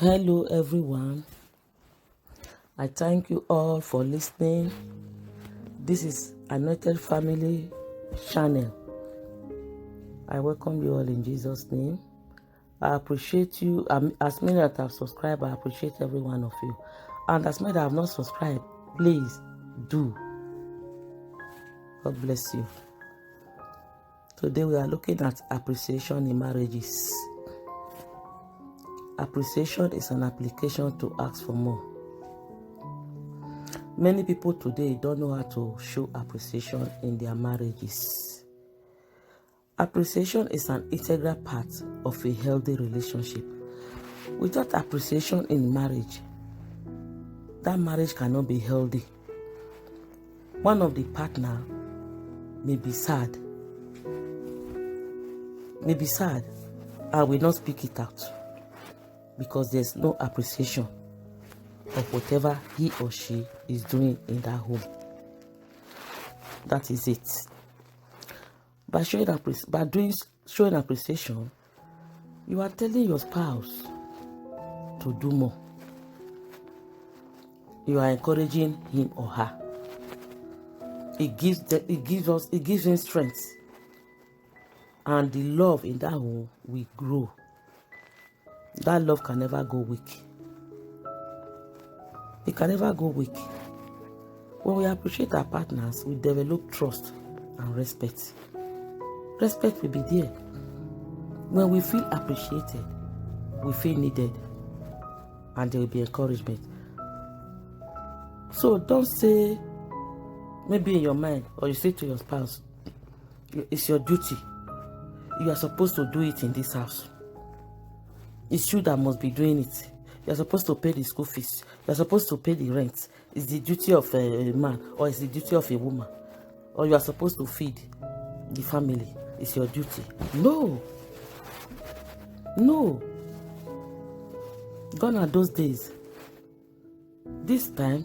Hello everyone. I thank you all for listening. This is Anointed Family channel. I welcome you all in Jesus' name. I appreciate you. As many that have subscribed, I appreciate every one of you. And as many that have not subscribed, please do. God bless you. Today we are looking at appreciation in marriages. Appreciation is an application to ask for more. Many people today don't know how to show appreciation in their marriages. Appreciation is an integral part of a healthy relationship. Without appreciation in marriage, that marriage cannot be healthy. One of the partner may be sad. I will not speak it out because there's no appreciation of whatever he or she is doing in that home. That is it. By showing appreciation, you are telling your spouse to do more. You are encouraging him or her. It gives him strength, and the love in that home will grow. That love can never go weak. It can never go weak. When we appreciate our partners, we develop trust and respect. Respect will be there. When we feel appreciated, we feel needed, and there will be encouragement. So don't say, maybe in your mind, or you say to your spouse, it's your duty. You are supposed to do it in this house. It's you that must be doing it. You're supposed to pay the school fees. You're supposed to pay the rent. It's the duty of a man, or it's the duty of a woman. Or you are supposed to feed the family. It's your duty. No. Gone are those days. This time,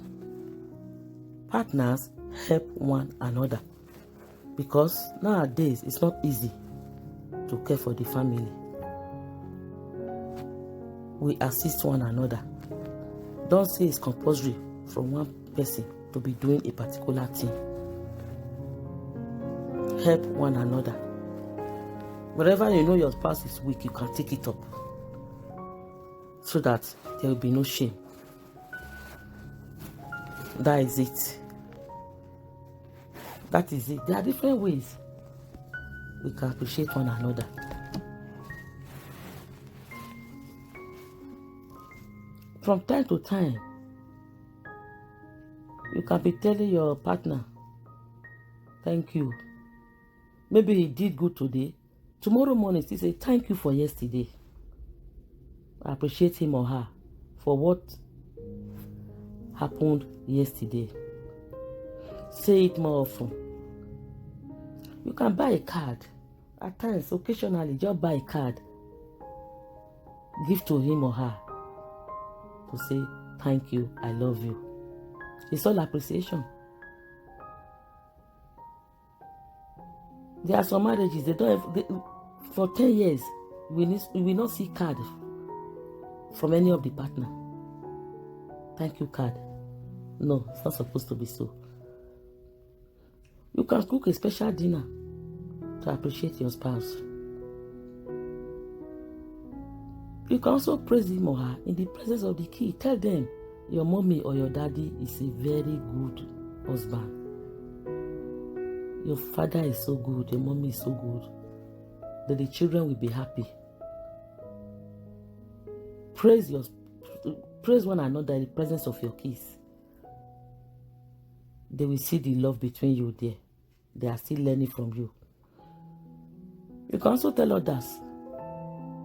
partners help one another. Because nowadays, it's not easy to care for the family. We assist one another. Don't say it's compulsory from one person to be doing a particular thing. Help one another. Wherever you know your spouse is weak, you can take it up so that there will be no shame. That is it. That is it. There are different ways we can appreciate one another. From time to time, you can be telling your partner, thank you. Maybe he did good today. Tomorrow morning, still say, thank you for yesterday. I appreciate him or her for what happened yesterday. Say it more often. You can buy a card. At times, occasionally, just buy a card. Give to him or her to say, thank you, I love you. It's all appreciation. There are some marriages, for 10 years, we will not see card from any of the partner. Thank you card. No, it's not supposed to be so. You can cook a special dinner to appreciate your spouse. You can also praise him or her in the presence of the kids. Tell them your mommy or your daddy is a very good husband. Your father is so good, your mommy is so good, that the children will be happy. Praise one another in the presence of your kids. They will see the love between you there. They are still learning from you. You can also tell others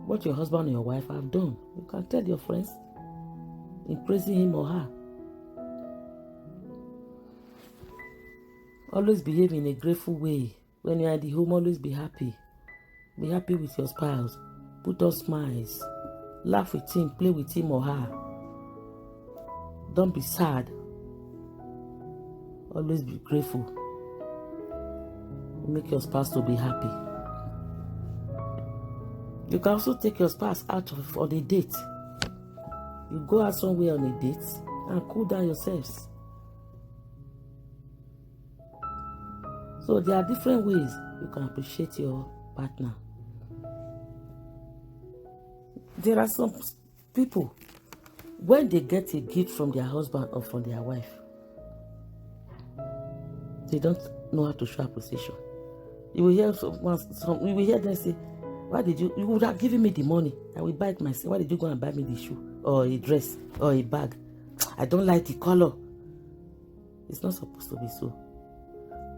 what your husband or your wife have done. You can tell your friends in praising him or her. Always behave in a grateful way. When you are at the home, always be happy. Be happy with your spouse. Put on smiles. Laugh with him, play with him or her. Don't be sad. Always be grateful. Make your spouse to be happy. You can also take your spouse out on a date. You go out somewhere on a date and cool down yourselves. So there are different ways you can appreciate your partner. There are some people, when they get a gift from their husband or from their wife, they don't know how to show appreciation. You will hear you will hear them say, "Why did you would have given me the money? I will buy it myself. Why did you go and buy me the shoe or a dress or a bag? I don't like the color." It's not supposed to be so.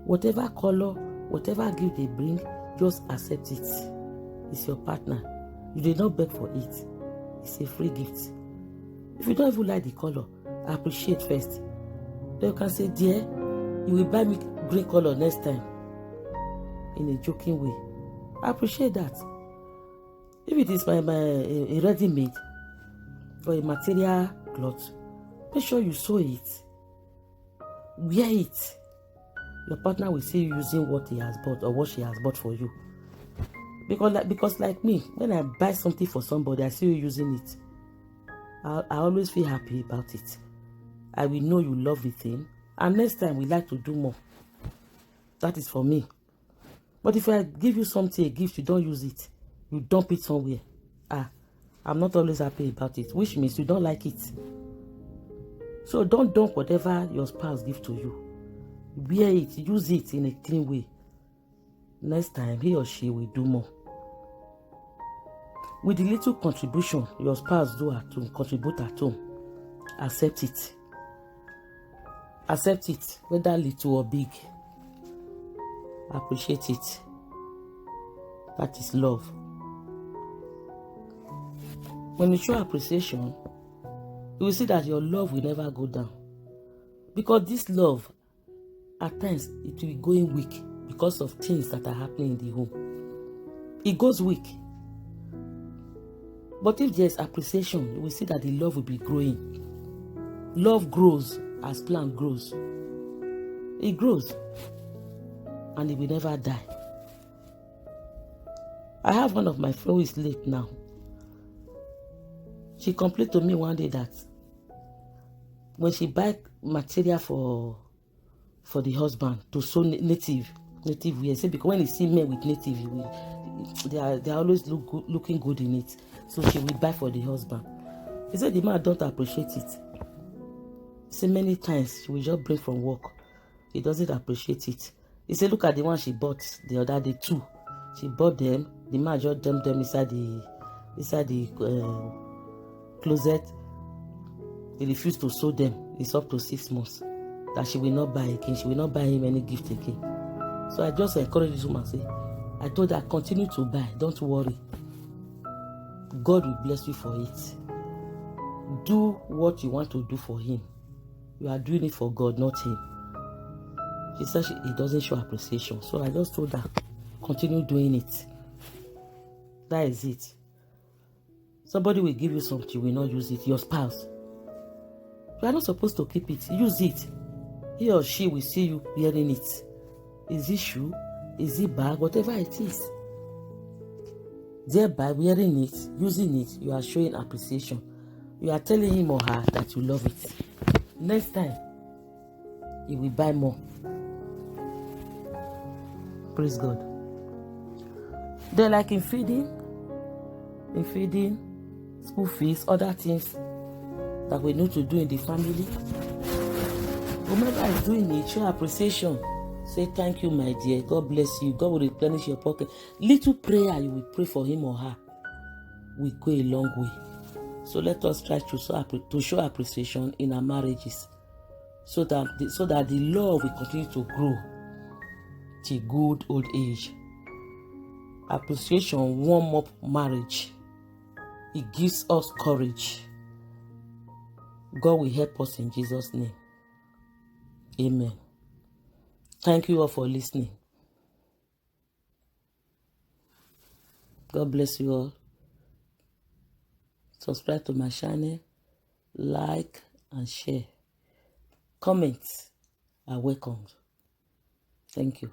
Whatever color, whatever gift they bring, just accept it. It's your partner. You did not beg for it. It's a free gift. If you don't even like the color, appreciate first. Then you can say, "Dear, you will buy me green color next time," in a joking way. I appreciate that. If it is a ready-made or a material cloth, make sure you sew it. Wear it. Your partner will see you using what he has bought or what she has bought for you. Because like me, when I buy something for somebody, I see you using it. I always feel happy about it. I will know you love the thing, and next time we like to do more. That is for me. But if I give you something, a gift, you don't use it, you dump it somewhere, I'm not always happy about it, which means you don't like it. So don't dump whatever your spouse gives to you. Wear it, use it in a clean way. Next time, he or she will do more. With the little contribution your spouse do at home, contribute at home, accept it. Accept it, whether little or big. Appreciate it. That is love. When you show appreciation, you will see that your love will never go down. Because this love, at times, it will be going weak because of things that are happening in the home. It goes weak. But if there is appreciation, you will see that the love will be growing. Love grows as plant grows. It grows. And it will never die. I have one of my friends who is late now. She complained to me one day that when she buy material for the husband to sew native wear, say because when you see men with native, they are always looking good in it. So she will buy for the husband. He said the man don't appreciate it. He said many times she will just bring from work. He doesn't appreciate it. He said, look at the one she bought the other day too. She bought them. The man just dumped them inside the closet. He refused to sew them. It's up to 6 months that she will not buy again. She will not buy him any gift again. So I just encouraged this woman. I told her, continue to buy. Don't worry. God will bless you for it. Do what you want to do for him. You are doing it for God, not him. She said he doesn't show appreciation. So I just told her, continue doing it. That is it. Somebody will give you something, you will not use it. Your spouse. You are not supposed to keep it. Use it. He or she will see you wearing it. Is it shoe? Is it bag? Whatever it is. Thereby wearing it, using it, you are showing appreciation. You are telling him or her that you love it. Next time, you will buy more. Praise God. Then like in feeding, school fees, other things that we need to do in the family. Whomever is doing it, show appreciation. Say thank you, my dear. God bless you. God will replenish your pocket. Little prayer you will pray for him or her will go a long way. So let us try to show appreciation in our marriages, so that the love will continue to grow till good old age. Appreciation warm up marriage. It gives us courage. God will help us in Jesus' name. Amen. Thank you all for listening. God bless you all. Subscribe to my channel, like and share. Comments are welcomed. Thank you.